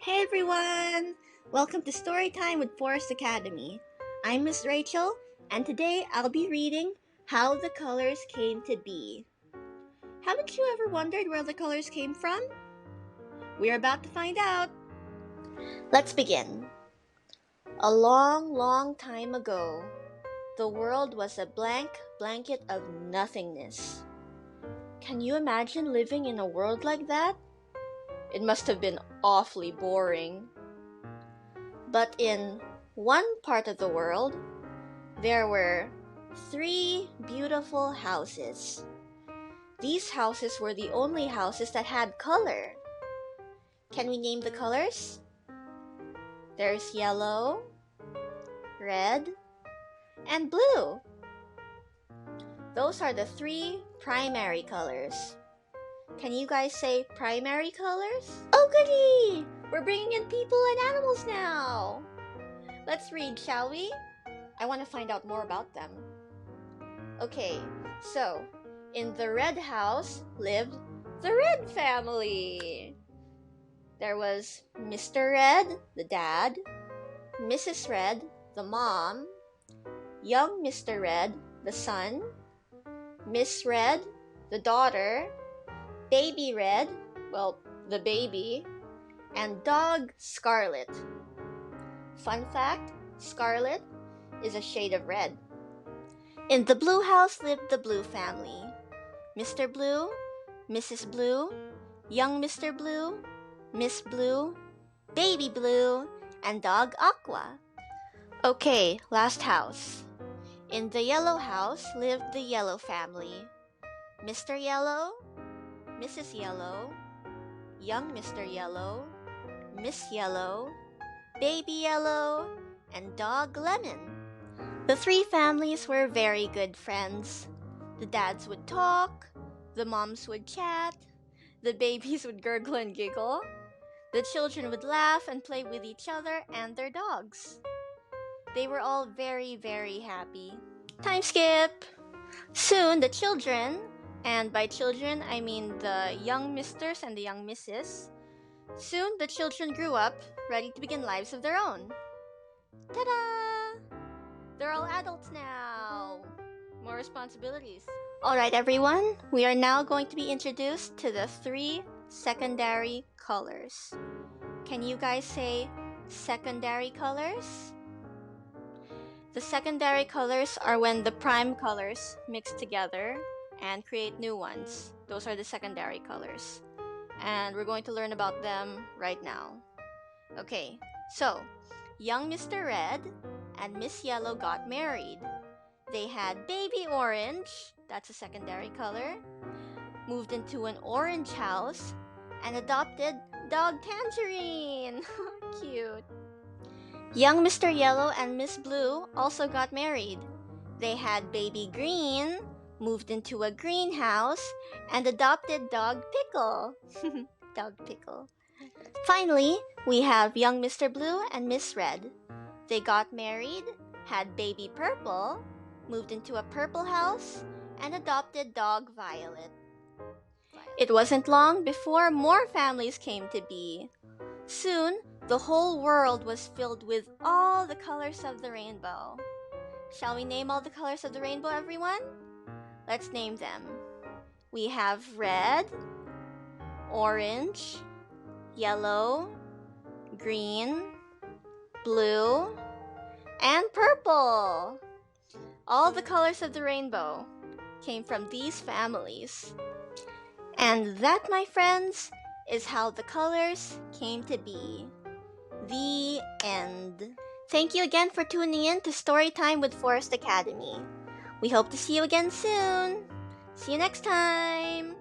Hey everyone! Welcome to Storytime with Forest Academy. I'm Miss Rachel, and today I'll be reading How the Colors Came to Be. Haven't you ever wondered where the colors came from? We're about to find out. Let's begin. A long, long time ago, the world was a blank blanket of nothingness. Can you imagine living in a world like that? It must have been awfully boring. But in one part of the world, there were 3 beautiful houses. These houses were the only houses that had color. Can we name the colors? There's yellow, red, and blue. Those are the 3 primary colors. Can you guys say primary colors? Oh goody! We're bringing in people and animals now! Let's read, shall we? I want to find out more about them. Okay, so in the red house lived the Red family. There was Mr. Red, the dad, Mrs. Red, the mom, young Mr. Red, the son, Miss Red, the daughter, Baby Red, well, the baby, and dog Scarlet. Fun fact, Scarlet is a shade of red. In the blue house lived the Blue family. Mr. Blue, Mrs. Blue, young Mr. Blue, Miss Blue, Baby Blue, and dog Aqua. Okay, last house. In the yellow house lived the Yellow family. Mr. Yellow, Mrs. Yellow, young Mr. Yellow, Miss Yellow, Baby Yellow, and dog Lemon. The 3 families were very good friends. The dads would talk, the moms would chat, the babies would gurgle and giggle, the children would laugh and play with each other and their dogs. They were all very, very happy. Time skip! Soon the children, and by children I mean the young misters and the young misses, soon the children grew up, ready to begin lives of their own. Ta-da! They're all adults now. More responsibilities. Alright everyone, we are now going to be introduced to the 3 secondary colors. Can you guys say secondary colors? The secondary colors are when the prime colors mix together and create new ones. Those are the secondary colors. And we're going to learn about them right now. Okay, so young Mr. Red and Miss Yellow got married. They had baby Orange, that's a secondary color, moved into an orange house, and adopted dog Tangerine. Cute. Young Mr. Yellow and Miss Blue also got married. They had baby Green, moved into a greenhouse, and adopted dog Pickle. Dog Pickle. Finally, we have young Mr. Blue and Miss Red. They got married, had baby Purple, moved into a purple house, and adopted dog Violet. It wasn't long before more families came to be. Soon, the whole world was filled with all the colors of the rainbow. Shall we name all the colors of the rainbow, everyone? Let's name them. We have red, orange, yellow, green, blue, and purple. All the colors of the rainbow came from these families. And that, my friends, is how the colors came to be. The end. Thank you again for tuning in to Storytime with Forest Academy. We hope to see you again soon. See you next time.